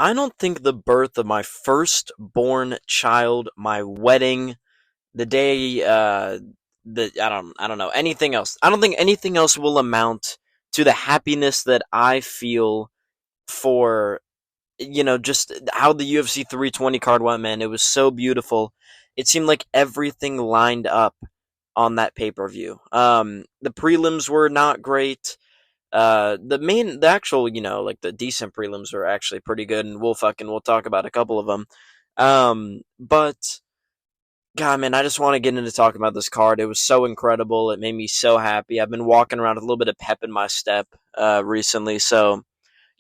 I don't think the birth of my firstborn child, my wedding, the day, I don't know anything else. I don't think anything else will amount to the happiness that I feel for just how the UFC 320 card went, man. It was so beautiful. It seemed like everything lined up on that pay per view. The prelims were not great. The actual, like the decent prelims are actually pretty good, and we'll talk about a couple of them. But God, man, I just want to get into talking about this card. It was so incredible. It made me so happy. I've been walking around with a little bit of pep in my step recently, so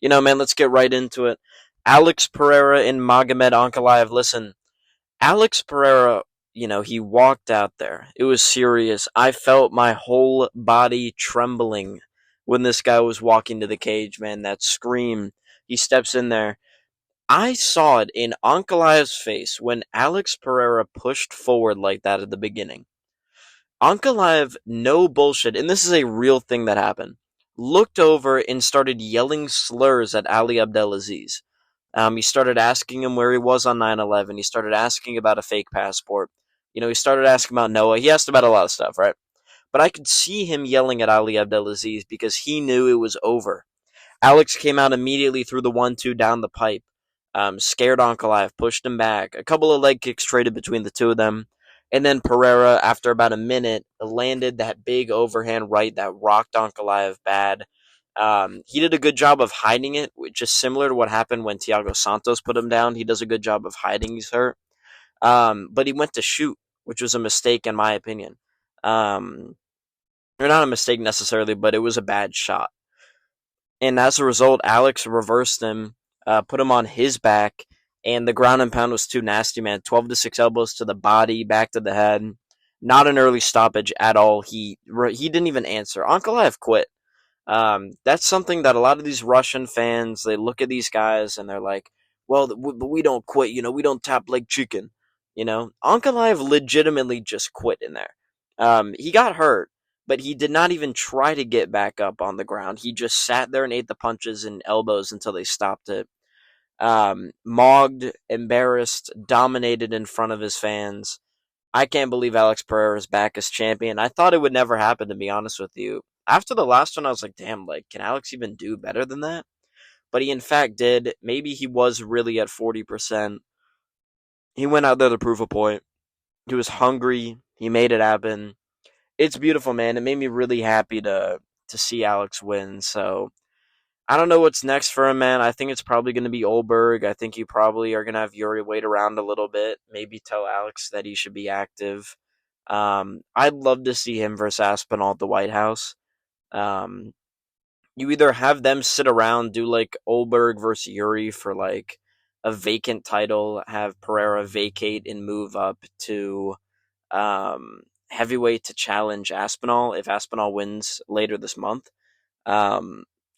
man, let's get right into it. Alex Pereira and Magomed Ankalaev. Listen, Alex Pereira, he walked out there. It was serious. I felt my whole body trembling when this guy was walking to the cage, man. That scream. He steps in there. I saw it in Ankalaev's face when Alex Pereira pushed forward like that at the beginning. Ankalaev, no bullshit, and this is a real thing that happened, looked over and started yelling slurs at Ali Abdelaziz. He started asking him where he was on 9/11. He started asking about a fake passport. He started asking about Noah. He asked about a lot of stuff, right? But I could see him yelling at Ali Abdelaziz because he knew it was over. Alex came out immediately through the 1-2 down the pipe, scared Ankalaev, pushed him back. A couple of leg kicks traded between the two of them. And then Pereira, after about a minute, landed that big overhand right that rocked Ankalaev bad. He did a good job of hiding it, which is similar to what happened when Thiago Santos put him down. He does a good job of hiding he's hurt. But he went to shoot, which was a mistake in my opinion. Or not a mistake necessarily, but it was a bad shot. And as a result, Alex reversed him, put him on his back, and the ground and pound was too nasty, man. 12-6 elbows to the body, back to the head. Not an early stoppage at all. He didn't even answer. Ankalaev quit. That's something that a lot of these Russian fans, they look at these guys and they're like, well, but we don't quit, we don't tap like chicken. Ankalaev legitimately just quit in there. He got hurt, but he did not even try to get back up on the ground. He just sat there and ate the punches and elbows until they stopped it. Mogged, embarrassed, dominated in front of his fans. I can't believe Alex Pereira is back as champion. I thought it would never happen, to be honest with you. After the last one, I was like, damn, can Alex even do better than that? But he in fact did. Maybe he was really at 40%. He went out there to prove a point. He was hungry. He made it happen. It's beautiful, man. It made me really happy to see Alex win. So I don't know what's next for him, man. I think it's probably going to be Olberg. I think you probably are going to have Yuri wait around a little bit. Maybe tell Alex that he should be active. I'd love to see him versus Aspinall at the White House. You either have them sit around, do like Olberg versus Yuri for like a vacant title, have Pereira vacate and move up to heavyweight to challenge Aspinall if Aspinall wins later this month.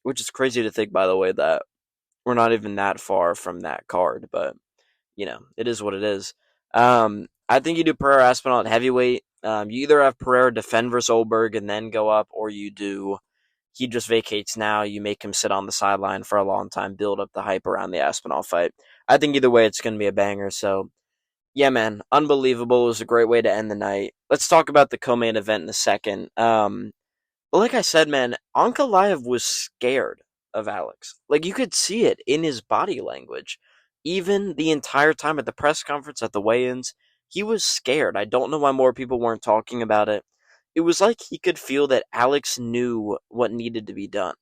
Which is crazy to think, by the way, that we're not even that far from that card, but it is what it is. I think you do Pereira Aspinall at heavyweight. You either have Pereira defend versus Olberg and then go up, or he just vacates now. You make him sit on the sideline for a long time, build up the hype around the Aspinall fight. I think either way, it's going to be a banger. So, yeah, man, unbelievable. It was a great way to end the night. Let's talk about the co-main event in a second. But like I said, man, Ankalaev was scared of Alex. Like, you could see it in his body language. Even the entire time at the press conference, at the weigh-ins, he was scared. I don't know why more people weren't talking about it. It was like he could feel that Alex knew what needed to be done.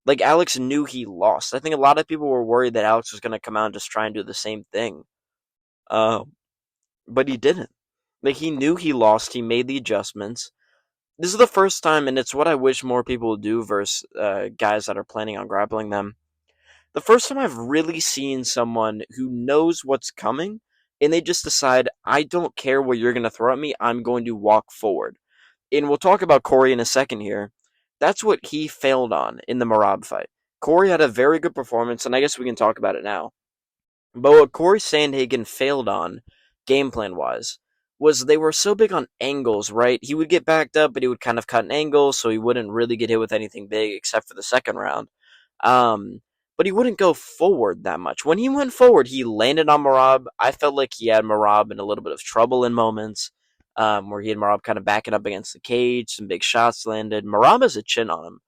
Like, Alex knew he lost. I think a lot of people were worried that Alex was going to come out and just try and do the same thing. But he didn't. Like, he knew he lost. He made the adjustments. This is the first time, and it's what I wish more people would do versus guys that are planning on grappling them. The first time I've really seen someone who knows what's coming, and they just decide, I don't care what you're going to throw at me, I'm going to walk forward. And we'll talk about Corey in a second here. That's what he failed on in the Merab fight. Corey had a very good performance, and I guess we can talk about it now. But what Corey Sandhagen failed on, game plan wise, was they were so big on angles, right? He would get backed up, but he would kind of cut an angle, so he wouldn't really get hit with anything big except for the second round. but he wouldn't go forward that much. When he went forward, he landed on Merab. I felt like he had Merab in a little bit of trouble in moments, where he had Merab kind of backing up against the cage. Some big shots landed. Merab has a chin on him.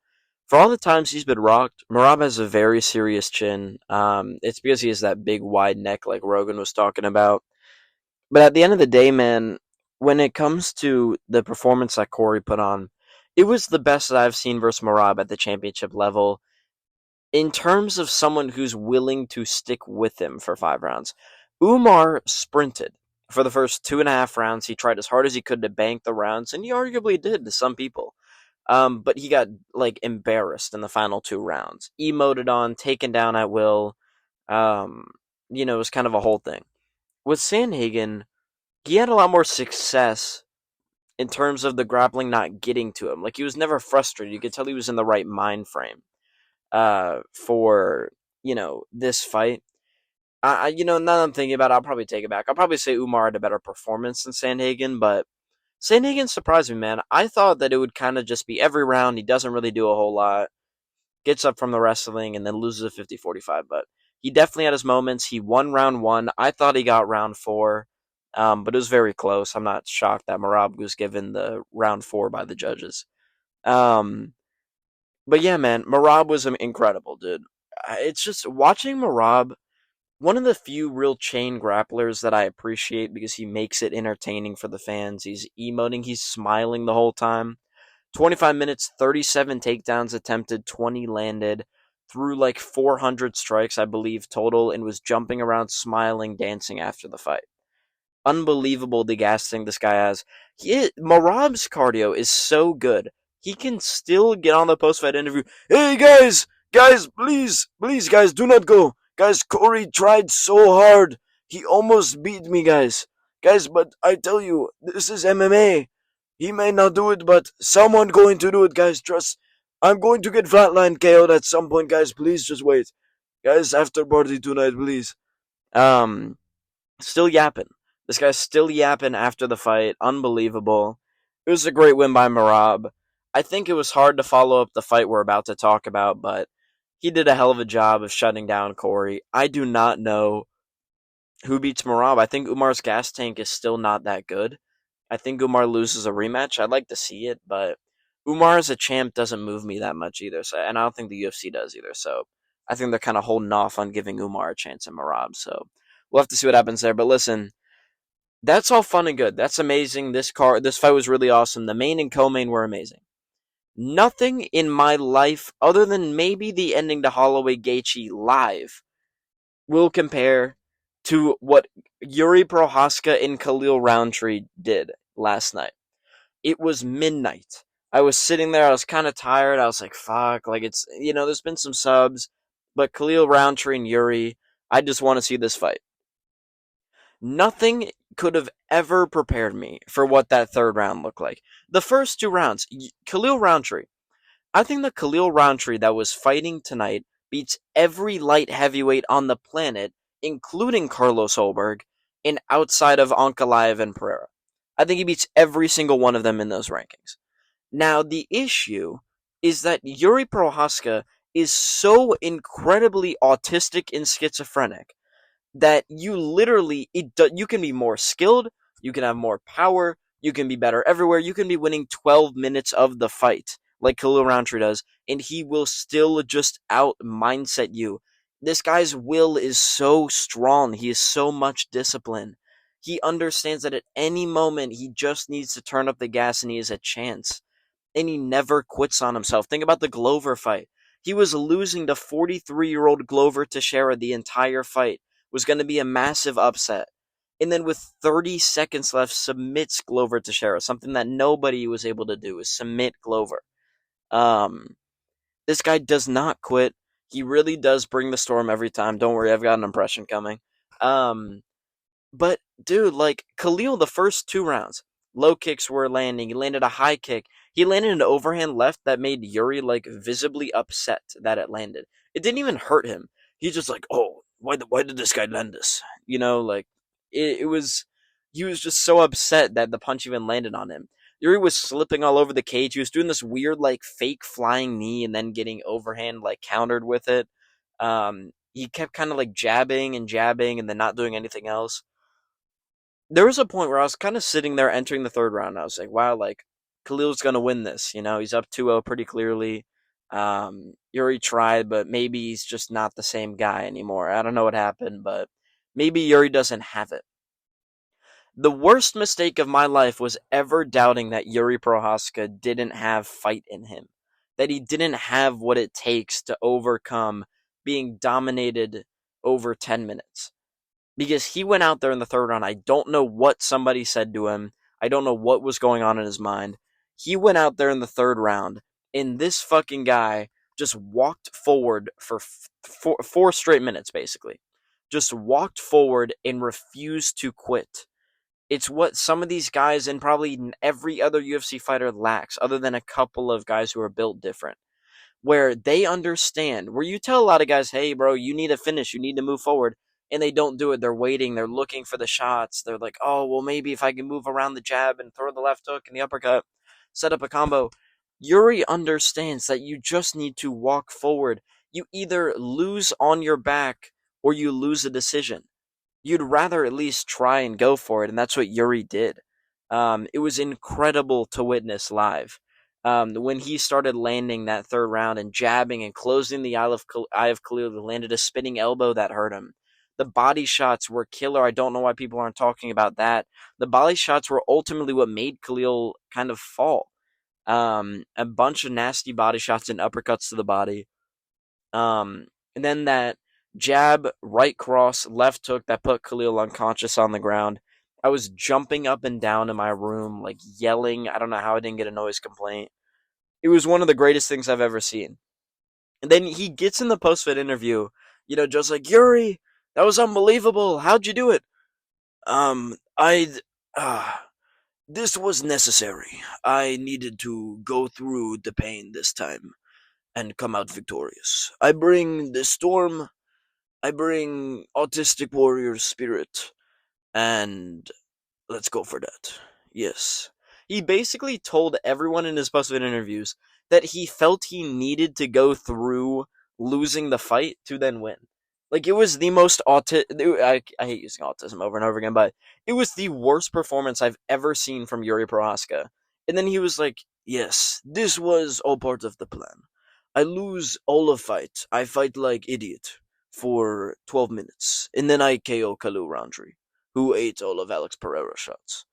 For all the times he's been rocked, Merab has a very serious chin. It's because he has that big wide neck like Rogan was talking about. But at the end of the day, man, when it comes to the performance that Corey put on, it was the best that I've seen versus Merab at the championship level in terms of someone who's willing to stick with him for 5 rounds. Umar sprinted for the first 2.5 rounds. He tried as hard as he could to bank the rounds, and he arguably did to some people. But he got like embarrassed in the final 2 rounds, emoted on, taken down at will. Um, it was kind of a whole thing. With Sandhagen, he had a lot more success in terms of the grappling not getting to him. Like, he was never frustrated. You could tell he was in the right mind frame for this fight. Now that I'm thinking about it, I'll probably take it back. I'll probably say Umar had a better performance than Sandhagen, but Sandhagen surprised me, man. I thought that it would kind of just be every round. He doesn't really do a whole lot. Gets up from the wrestling and then loses a 50-45. But he definitely had his moments. He won round 1. I thought he got round 4, but it was very close. I'm not shocked that Merab was given the round 4 by the judges. Um, but yeah, man, Merab was incredible, dude. It's just watching Merab, one of the few real chain grapplers that I appreciate because he makes it entertaining for the fans. He's emoting, he's smiling the whole time. 25 minutes, 37 takedowns attempted, 20 landed, threw like 400 strikes, I believe, total, and was jumping around, smiling, dancing after the fight. Unbelievable the gas thing this guy has. Marab's cardio is so good. He can still get on the post-fight interview. Hey guys, please, guys, do not go. Guys, Corey tried so hard. He almost beat me, guys. But I tell you, this is MMA. He may not do it, but someone going to do it, guys. Trust. I'm going to get flatline KO'd at some point, guys. Please just wait, guys. After party tonight, please. Um, Still yapping. This guy's still yapping after the fight. Unbelievable. It was a great win by Merab. I think it was hard to follow up the fight we're about to talk about, but he did a hell of a job of shutting down Corey. I do not know who beats Merab. I think Umar's gas tank is still not that good. I think Umar loses a rematch. I'd like to see it, but Umar as a champ doesn't move me that much either. So, and I don't think the UFC does either. So I think they're kind of holding off on giving Umar a chance at Merab. So we'll have to see what happens there. But listen, that's all fun and good. That's amazing. This fight was really awesome. The main and co-main were amazing. Nothing in my life, other than maybe the ending to Holloway Gaethje live, will compare to what Yuri Prochazka and Khalil Roundtree did last night. It was midnight. I was sitting there. I was kind of tired. I was like, fuck. Like, it's, there's been some subs, but Khalil Roundtree and Yuri, I just want to see this fight. Nothing could have ever prepared me for what that third round looked like. The first 2 rounds, Khalil Roundtree. I think the Khalil Roundtree that was fighting tonight beats every light heavyweight on the planet, including Carlos Holberg, and outside of Ankalaev and Pereira. I think he beats every single one of them in those rankings. Now, the issue is that Yuri Prochazka is so incredibly autistic and schizophrenic that you literally, you can be more skilled, you can have more power, you can be better everywhere, you can be winning 12 minutes of the fight, like Khalil Roundtree does, and he will still just out mindset you. This guy's will is so strong, he has so much discipline. He understands that at any moment he just needs to turn up the gas and he has a chance. And he never quits on himself. Think about the Glover fight. He was losing to 43-year-old Glover Teixeira the entire fight. Was going to be a massive upset. And then with 30 seconds left, submits Glover Teixeira. Something that nobody was able to do is submit Glover. This guy does not quit. He really does bring the storm every time. Don't worry, I've got an impression coming. But, dude, like, Khalil, the first 2 rounds, low kicks were landing. He landed a high kick. He landed an overhand left that made Yuri, like, visibly upset that it landed. It didn't even hurt him. He's just like, oh, why did this guy land this? Like, it was, he was just so upset that the punch even landed on him. Yuri was slipping all over the cage. He was doing this weird, like, fake flying knee and then getting overhand, like, countered with it. He kept kind of like jabbing and jabbing and then not doing anything else. There was a point where I was kind of sitting there entering the third round. And I was like, wow, like Khalil's gonna win this. You know, he's up 2-0 pretty clearly. Yuri tried, but maybe he's just not the same guy anymore. I don't know what happened, but maybe Yuri doesn't have it. The worst mistake of my life was ever doubting that Yuri Prochazka didn't have fight in him, that he didn't have what it takes to overcome being dominated over 10 minutes. Because he went out there in the third round. I don't know what somebody said to him. I don't know what was going on in his mind. He went out there in the third round, and this fucking guy just walked forward for four straight minutes, basically. Just walked forward and refused to quit. It's what some of these guys and probably every other UFC fighter lacks, other than a couple of guys who are built different, where they understand, where you tell a lot of guys, hey, bro, you need to finish, you need to move forward, and they don't do it. They're waiting, they're looking for the shots. They're like, oh, well, maybe if I can move around the jab and throw the left hook and the uppercut, set up a combo. Yuri understands that you just need to walk forward. You either lose on your back or you lose a decision. You'd rather at least try and go for it, and that's what Yuri did. It was incredible to witness live. When he started landing that third round and jabbing and closing the eye of Khalil, landed a spinning elbow that hurt him. The body shots were killer. I don't know why people aren't talking about that. The body shots were ultimately what made Khalil kind of fall. A bunch of nasty body shots and uppercuts to the body. And then that jab, right cross, left hook that put Khalil unconscious on the ground. I was jumping up and down in my room, like yelling. I don't know how I didn't get a noise complaint. It was one of the greatest things I've ever seen. And then he gets in the post-fight interview, just like, Yuri, that was unbelievable. How'd you do it? I, this was necessary. I needed to go through the pain this time and come out victorious. I bring the storm. I bring autistic warrior spirit, and let's go for that. Yes. He basically told everyone in his post-fight interviews that he felt he needed to go through losing the fight to then win. Like, it was the most I hate using autism over and over again, but it was the worst performance I've ever seen from Yuri Prochazka. And then he was like, yes, this was all part of the plan. I lose all of fight. I fight like idiot for 12 minutes. And then I KO Kalu Roundtree, who ate all of Alex Pereira shots.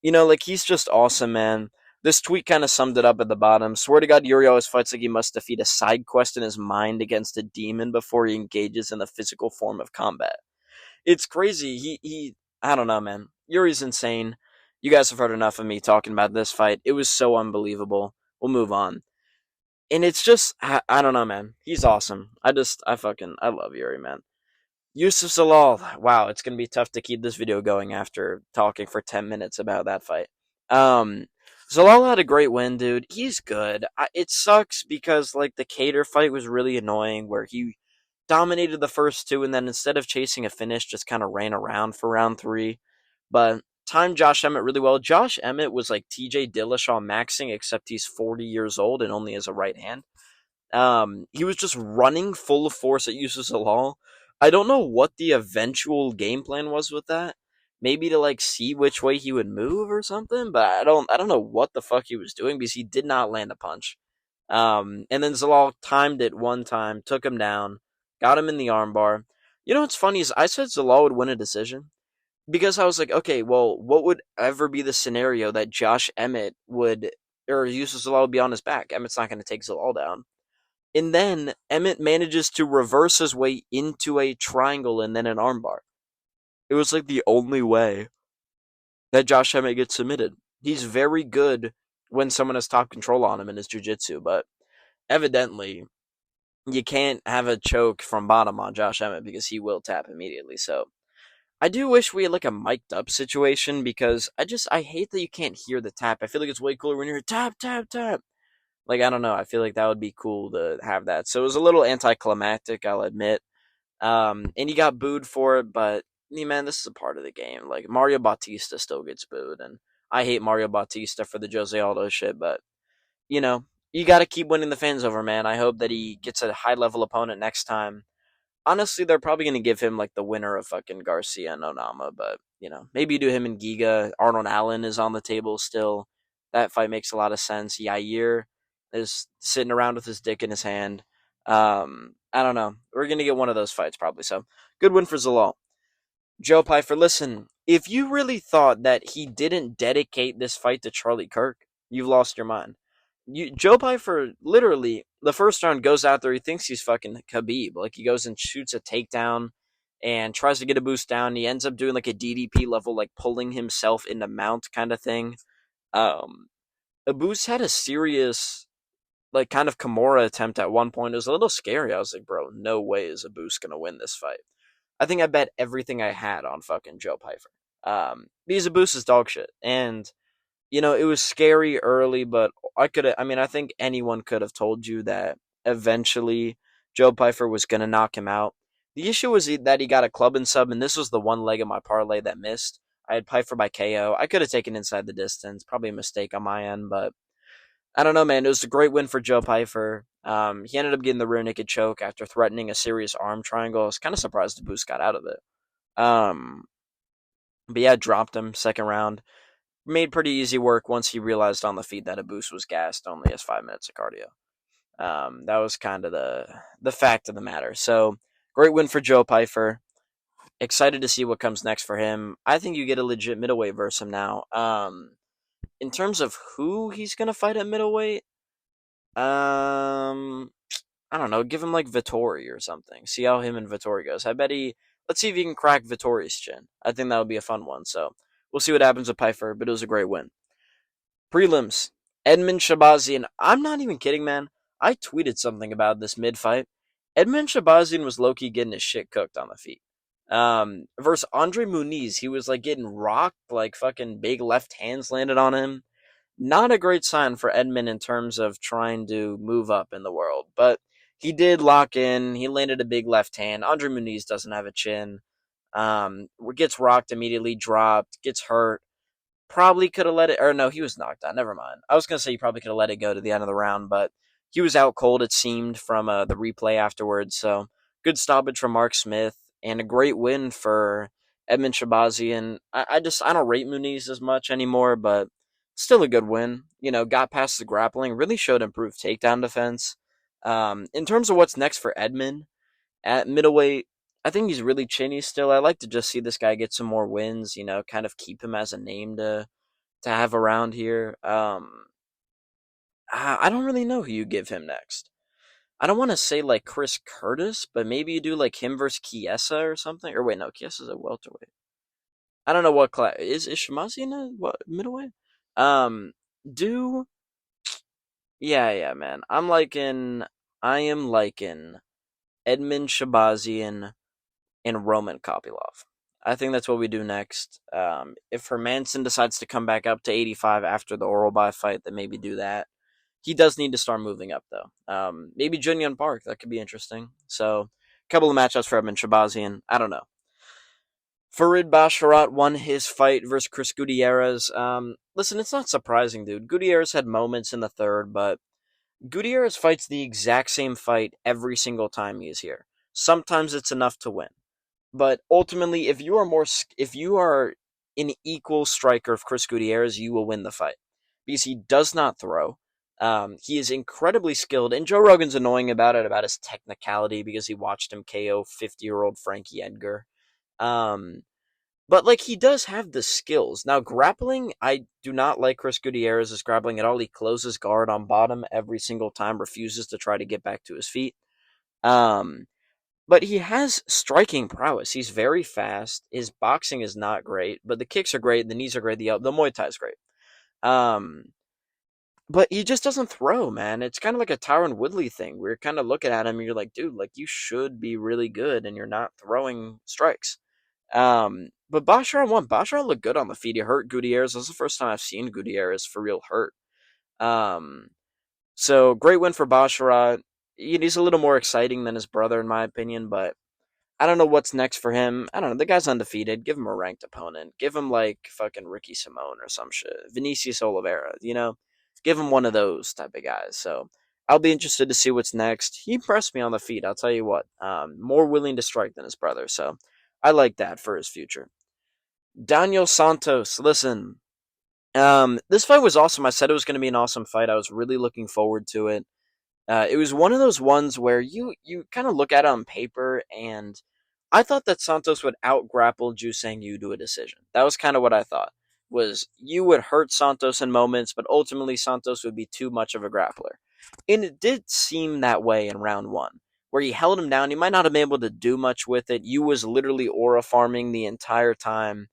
Like, he's just awesome, man. This tweet kind of summed it up at the bottom. Swear to God, Yuri always fights like he must defeat a side quest in his mind against a demon before he engages in the physical form of combat. It's crazy. I don't know, man. Yuri's insane. You guys have heard enough of me talking about this fight. It was so unbelievable. We'll move on. And it's just, I don't know, man. He's awesome. I love Yuri, man. Yusuf Zalal. Wow, it's going to be tough to keep this video going after talking for 10 minutes about that fight. Zalal had a great win, dude. He's good. It sucks because, like, the Cater fight was really annoying where he dominated the first two and then instead of chasing a finish, just kind of ran around for round 3. But timed Josh Emmett really well. Josh Emmett was like TJ Dillashaw maxing, except he's 40 years old and only has a right hand. He was just running full of force at Yusuf Zalal. I don't know what the eventual game plan was with that. Maybe to like see which way he would move or something, but I don't know what the fuck he was doing because he did not land a punch. And then Zalal timed it one time, took him down, got him in the armbar. You know what's funny is I said Zalal would win a decision because I was like, okay, well, what would ever be the scenario that Josh Emmett would, or Yusuf Zalal would be on his back? Emmett's not going to take Zalal down. And then Emmett manages to reverse his way into a triangle and then an armbar. It was like the only way that Josh Emmett gets submitted. He's very good when someone has top control on him in his jiu-jitsu, but evidently you can't have a choke from bottom on Josh Emmett because he will tap immediately. So I do wish we had like a mic'd up situation because I hate that you can't hear the tap. I feel like it's way cooler when you hear tap, tap, tap. Like, I don't know. I feel like that would be cool to have that. So it was a little anticlimactic, I'll admit. And he got booed for it, but, man, this is a part of the game. Like, Mario Bautista still gets booed, and I hate Mario Bautista for the Jose Aldo shit, but, you got to keep winning the fans over, man. I hope that he gets a high-level opponent next time. honestly, they're probably going to give him like the winner of fucking Garcia and Onama, but maybe you do him and Giga. Arnold Allen is on the table still. That fight makes a lot of sense. Yair is sitting around with his dick in his hand. I don't know. We're going to get one of those fights probably. So good win for Zalal. Joe Pyfer, listen, if you really thought that he didn't dedicate this fight to Charlie Kirk, you've lost your mind. Joe Pyfer literally the first round goes out there. He thinks he's fucking Khabib. Like he goes and shoots a takedown and tries to get a boost down. He ends up doing like a DDP level, like pulling himself into mount kind of thing. Um, Abus had a serious like kind of Kimura attempt at one point. It was a little scary. I was like, bro, no way is Abus gonna win this fight. I think I bet everything I had on fucking Joe Pyfer. Because Abus is dog shit, and it was scary early, but I think anyone could have told you that eventually Joe Pyfer was going to knock him out. The issue was that he got a club and sub, and this was the one leg of my parlay that missed. I had Pyfer by KO. I could have taken inside the distance. Probably a mistake on my end, but I don't know, man. It was a great win for Joe Pyfer. He ended up getting the rear naked choke after threatening a serious arm triangle. I was kind of surprised the boost got out of it. Um, but yeah, dropped him second round. Made pretty easy work once he realized on the feed that Abus was gassed, only has 5 minutes of cardio. That was kind of the fact of the matter. So great win for Joe Pyfer. Excited to see what comes next for him. I think you get a legit middleweight versus him now. In terms of who he's gonna fight at middleweight, I don't know. Give him like Vittori or something. See how him and Vittori goes. I bet he. Let's see if he can crack Vittori's chin. I think that would be a fun one. So we'll see what happens with Pyfer, but it was a great win. Prelims. Edmund Shahbazian. I'm not even kidding, man. I tweeted something about this mid-fight. Edmund Shahbazian was low-key getting his shit cooked on the feet. Versus Andre Muniz, he was like getting rocked, like fucking big left hands landed on him. Not a great sign for Edmund in terms of trying to move up in the world, but he did lock in. He landed a big left hand. Andre Muniz doesn't have a chin. Gets rocked immediately, dropped, gets hurt. Probably could have let it, or no, he was knocked out. Never mind. I was going to say he probably could have let it go to the end of the round, but he was out cold, it seemed, from the replay afterwards. So good stoppage from Mark Smith and a great win for Edmund Shahbazian. I don't rate Muniz as much anymore, but still a good win. Got past the grappling, really showed improved takedown defense. In terms of what's next for Edmund at middleweight, I think he's really chinny still. I like to just see this guy get some more wins, kind of keep him as a name to have around here. I don't really know who you give him next. I don't want to say like Chris Curtis, but maybe you do like him versus Chiesa or something. Or wait, no, Chiesa's a welterweight. I don't know what class is Shahbazian in a what middleweight? Um, do yeah, man. I am liking Edmund Shahbazian and Roman Kopylov. I think that's what we do next. If Hermanson decides to come back up to 85 after the Oralby fight, then maybe do that. He does need to start moving up, though. Maybe Junyon Park. That could be interesting. So, a couple of matchups for Edmund Shahbazian. I don't know. Farid Basharat won his fight versus Chris Gutierrez. Listen, it's not surprising, dude. Gutierrez had moments in the third, but Gutierrez fights the exact same fight every single time he is here. Sometimes it's enough to win. But ultimately, if you are an equal striker of Chris Gutierrez, you will win the fight because he does not throw. He is incredibly skilled, and Joe Rogan's annoying about his technicality because he watched him KO 50-year-old Frankie Edgar. But like he does have the skills. Now grappling, I do not like Chris Gutierrez's grappling at all. He closes guard on bottom every single time, refuses to try to get back to his feet. But he has striking prowess. He's very fast. His boxing is not great, but the kicks are great. The knees are great. The Muay Thai is great. But he just doesn't throw, man. It's kind of like a Tyron Woodley thing. We're kind of looking at him and you're like, dude, like you should be really good and you're not throwing strikes. But Basharat won. Basharat looked good on the feet. He hurt Gutierrez. This is the first time I've seen Gutierrez for real hurt. So great win for Basharat. He's a little more exciting than his brother, in my opinion, but I don't know what's next for him. I don't know. The guy's undefeated. Give him a ranked opponent. Give him like fucking Ricky Simone or some shit. Vinicius Oliveira, Give him one of those type of guys. So I'll be interested to see what's next. He impressed me on the feet, I'll tell you what. More willing to strike than his brother, so I like that for his future. Daniel Santos, listen, this fight was awesome. I said it was going to be an awesome fight. I was really looking forward to it. It was one of those ones where you kind of look at it on paper, and I thought that Santos would out grapple Ju Sang Yu to a decision. That was kind of what I thought. Was you would hurt Santos in moments, but ultimately Santos would be too much of a grappler, and it did seem that way in round one, where he held him down. He might not have been able to do much with it. You was literally aura farming the entire time,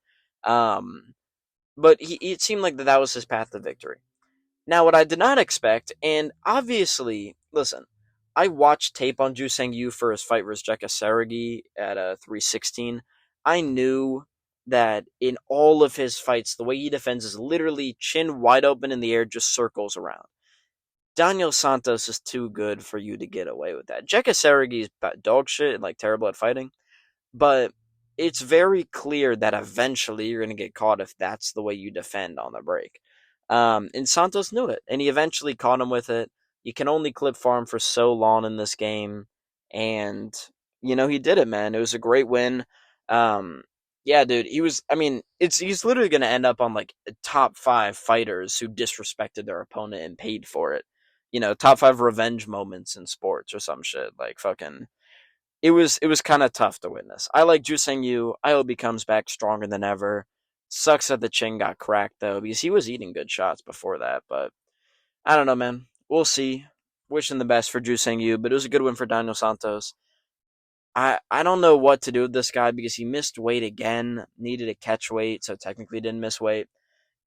um, but it seemed like that was his path to victory. Now, what I did not expect, and obviously, listen, I watched tape on Ju Sang Yu for his fight versus Jeka Seregi at 316. I knew that in all of his fights, the way he defends is literally chin wide open in the air, just circles around. Daniel Santos is too good for you to get away with that. Jeka Seregi is dog shit and like terrible at fighting, but it's very clear that eventually you're going to get caught if that's the way you defend on the break. And Santos knew it, and he eventually caught him with it. You can only clip farm for so long in this game, and he did it, man. It was a great win. Um, yeah, dude, he was. I mean, he's literally going to end up on like top five fighters who disrespected their opponent and paid for it. Top five revenge moments in sports or some shit. Like fucking it was kind of tough to witness. I like Ju Sang Yu. I hope he comes back stronger than ever. Sucks that the chin got cracked though, because he was eating good shots before that. But I don't know, man. We'll see. Wishing the best for Ju Sang Yu, but it was a good win for Daniel Santos. I don't know what to do with this guy because he missed weight again. Needed a catch weight, so technically didn't miss weight.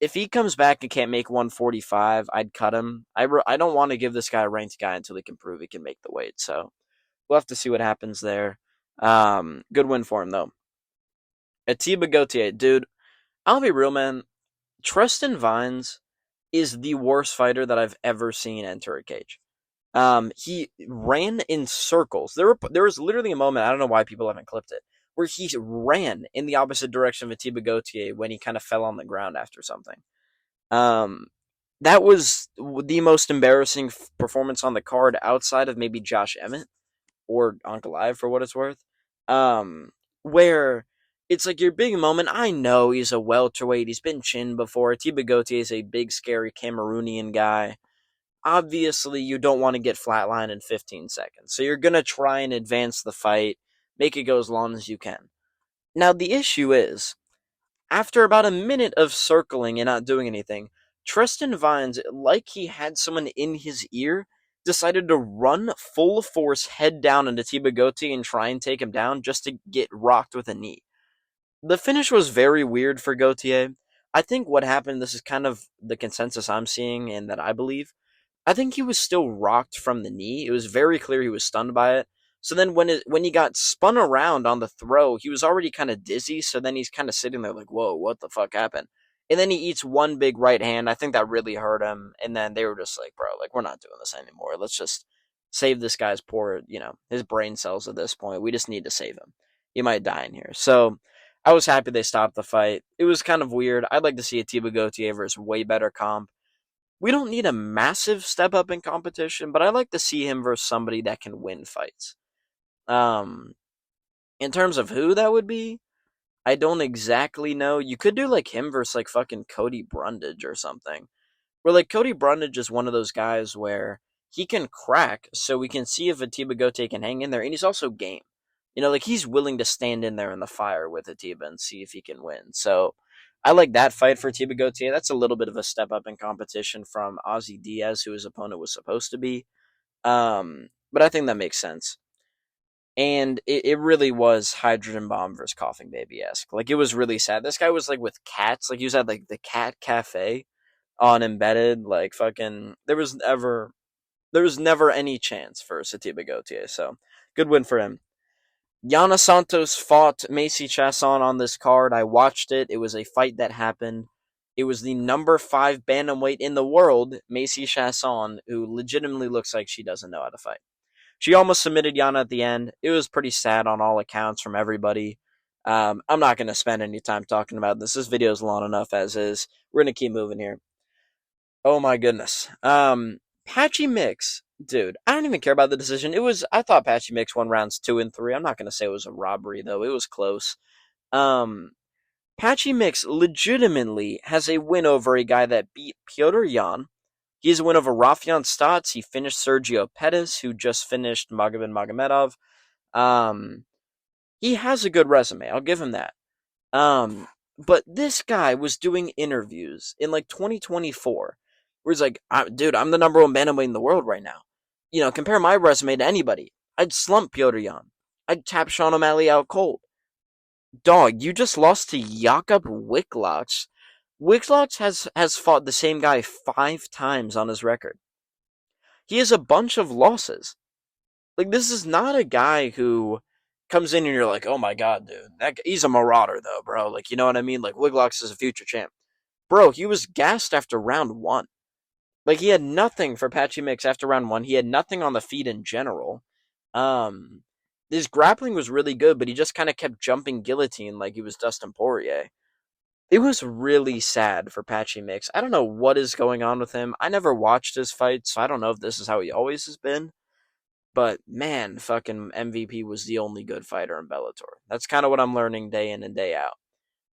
If he comes back and can't make 145, I'd cut him. I don't want to give this guy a ranked guy until he can prove he can make the weight. So we'll have to see what happens there. Good win for him though. Atiba Gautier, dude. I'll be real, man. Tristan Vines is the worst fighter that I've ever seen enter a cage. He ran in circles. There was literally a moment, I don't know why people haven't clipped it, where he ran in the opposite direction of Atiba Gautier when he kind of fell on the ground after something. Um, that was the most embarrassing performance on the card outside of maybe Josh Emmett or Ankalaev for what it's worth. Where it's like your big moment. I know he's a welterweight. He's been chinned before. Atiba Gautier is a big, scary Cameroonian guy. Obviously, you don't want to get flatlined in 15 seconds. So you're going to try and advance the fight, make it go as long as you can. Now, the issue is, after about a minute of circling and not doing anything, Tristan Vines, like he had someone in his ear, decided to run full force head down into Atiba Gautier and try and take him down just to get rocked with a knee. The finish was very weird for Gautier. I think what happened, this is kind of the consensus I'm seeing and that I believe, I think he was still rocked from the knee. It was very clear he was stunned by it. So then when he got spun around on the throw, he was already kind of dizzy. So then he's kind of sitting there like, whoa, what the fuck happened? And then he eats one big right hand. I think that really hurt him. And then they were just like, bro, like, we're not doing this anymore. Let's just save this guy's poor, his brain cells at this point. We just need to save him. He might die in here. So I was happy they stopped the fight. It was kind of weird. I'd like to see Atiba Gautier versus way better comp. We don't need a massive step up in competition, but I like to see him versus somebody that can win fights. Um, in terms of who that would be, I don't exactly know. You could do like him versus like fucking Cody Brundage or something. Where like Cody Brundage is one of those guys where he can crack, so we can see if Atiba Gautier can hang in there, and he's also game. Like he's willing to stand in there in the fire with Atiba and see if he can win. So I like that fight for Atiba Gautier. That's a little bit of a step up in competition from Ozzy Diaz, who his opponent was supposed to be. But I think that makes sense. And it really was Hydrogen Bomb versus Coughing Baby-esque. Like, it was really sad. This guy was, like, with cats. Like, he was at, like, the Cat Cafe on Embedded. Like, fucking... There was never any chance for Atiba Gautier. So, good win for him. Yana Santos fought Macy Chasson on this card. I watched it. It was a fight that happened. It was the number 5 bantamweight in the world, Macy Chasson, who legitimately looks like she doesn't know how to fight. She almost submitted Yana at the end. It was pretty sad on all accounts from everybody. I'm not going to spend any time talking about this. This video is long enough as is. We're going to keep moving here. Oh my goodness. Patchy Mix Dude, I don't even care about the decision. I thought Patchy Mix won rounds 2 and 3. I'm not going to say it was a robbery, though. It was close. Um, Patchy Mix legitimately has a win over a guy that beat Piotr Jan. He has a win over Rafian Stotts. He finished Sergio Pettis, who just finished Magomed Magomedov. Um, he has a good resume. I'll give him that. But this guy was doing interviews in like 2024 where he's like, dude, I'm the number one bantamweight in the world right now. Compare my resume to anybody. I'd slump Piotr Jan. I'd tap Sean O'Malley out cold. Dog, you just lost to Jakub Wicklox. Wicklox has fought the same guy 5 times on his record. He has a bunch of losses. Like, this is not a guy who comes in and you're like, oh my god, dude, he's a marauder though, bro. Like, you know what I mean? Like, Wigglox is a future champ, bro. He was gassed after round one. Like, he had nothing for Patchy Mix after round one. He had nothing on the feet in general. Um, his grappling was really good, but he just kind of kept jumping guillotine like he was Dustin Poirier. It was really sad for Patchy Mix. I don't know what is going on with him. I never watched his fights, so I don't know if this is how he always has been. But man, fucking MVP was the only good fighter in Bellator. That's kind of what I'm learning day in and day out.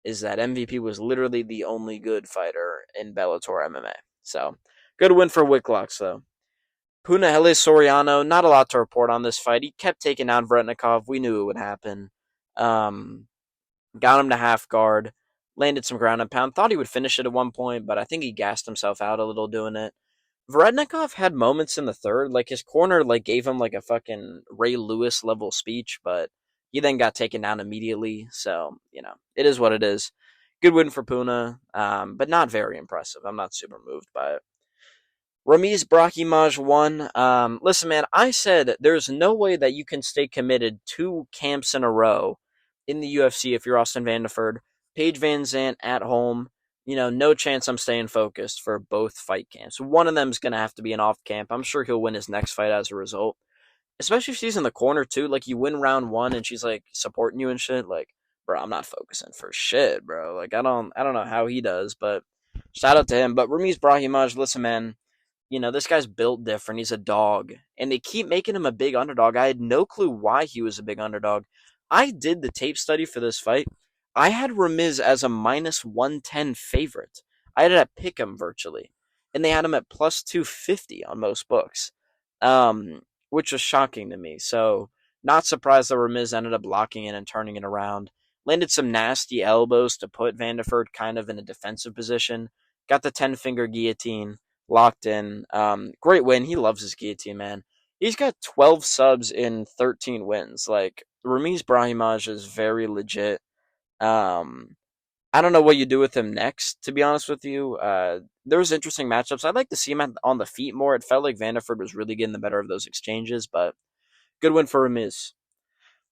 Is that MVP was literally the only good fighter in Bellator MMA. So, good win for Wicklox, though. Punahele Soriano, not a lot to report on this fight. He kept taking down Vretnikov. We knew it would happen. Um, got him to half guard. Landed some ground and pound. Thought he would finish it at one point, but I think he gassed himself out a little doing it. Vrednikov had moments in the third, like his corner like gave him like a fucking Ray Lewis level speech, but he then got taken down immediately. So, it is what it is. Good win for Puna, but not very impressive. I'm not super moved by it. Ramiz Brahimaj won. Listen, man, I said there's no way that you can stay committed 2 camps in a row in the UFC if you're Austin Vanderford. Paige Van Zant at home. No chance I'm staying focused for both fight camps. One of them's going to have to be an off camp. I'm sure he'll win his next fight as a result. Especially if she's in the corner, too. Like, you win round one and she's, like, supporting you and shit. Like, bro, I'm not focusing for shit, bro. Like, I don't know how he does, but shout out to him. But Ramiz Brahimaj, listen, man, this guy's built different. He's a dog. And they keep making him a big underdog. I had no clue why he was a big underdog. I did the tape study for this fight. I had Ramiz as a minus 110 favorite. I had it at Pick'em virtually. And they had him at plus 250 on most books, which was shocking to me. So, not surprised that Ramiz ended up locking in and turning it around. Landed some nasty elbows to put Vanderford kind of in a defensive position. Got the 10-finger guillotine locked in. Great win. He loves his guillotine, man. He's got 12 subs in 13 wins. Like, Ramiz Brahimaj is very legit. I don't know what you do with him next, to be honest with you. There was interesting matchups. I'd like to see him on the feet more. It felt like Vanderford was really getting the better of those exchanges, but good win for Ramiz.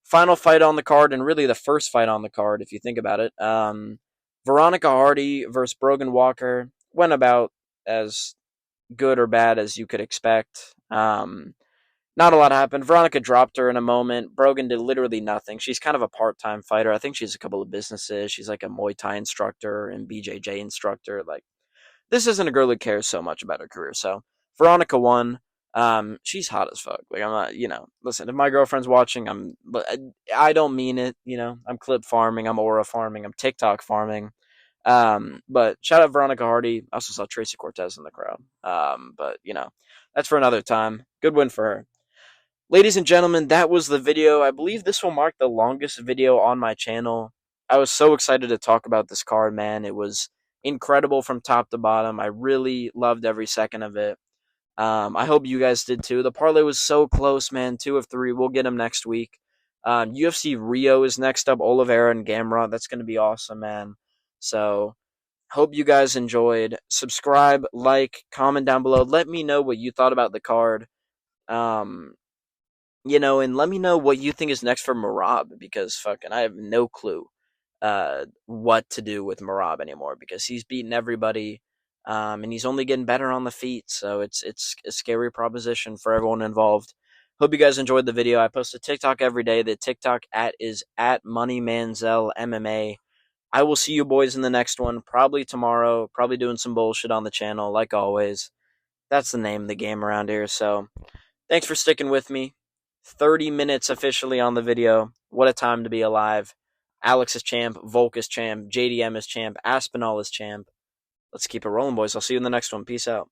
Final fight on the card, and really the first fight on the card, if you think about it. Veronica Hardy versus Brogan Walker went about as good or bad as you could expect. Not a lot happened. Veronica dropped her in a moment. Brogan did literally nothing. She's kind of a part-time fighter. I think she has a couple of businesses. She's like a Muay Thai instructor and BJJ instructor. Like, this isn't a girl who cares so much about her career. So, Veronica won. She's hot as fuck. Like, I'm not, listen, if my girlfriend's watching, I don't mean it, I'm clip farming, I'm aura farming, I'm TikTok farming. But shout out Veronica Hardy. I also saw Tracy Cortez in the crowd. But, that's for another time. Good win for her. Ladies and gentlemen, that was the video. I believe this will mark the longest video on my channel. I was so excited to talk about this card, man. It was incredible from top to bottom. I really loved every second of it. I hope you guys did too. The parlay was so close, man. 2 of 3. We'll get them next week. UFC Rio is next up. Oliveira and Gamrot. That's going to be awesome, man. So, hope you guys enjoyed. Subscribe, like, comment down below. Let me know what you thought about the card. And let me know what you think is next for Merab, because fucking I have no clue what to do with Merab anymore, because he's beaten everybody, and he's only getting better on the feet, so it's a scary proposition for everyone involved. Hope you guys enjoyed the video. I post a TikTok every day. The TikTok is at MoneyManziel MMA. I will see you boys in the next one, probably tomorrow, probably doing some bullshit on the channel, like always. That's the name of the game around here. So thanks for sticking with me. 30 minutes officially on the video. What a time to be alive. Alex is champ, Volk is champ, JDM is champ, Aspinall is champ. Let's keep it rolling, boys. I'll see you in the next one. Peace out.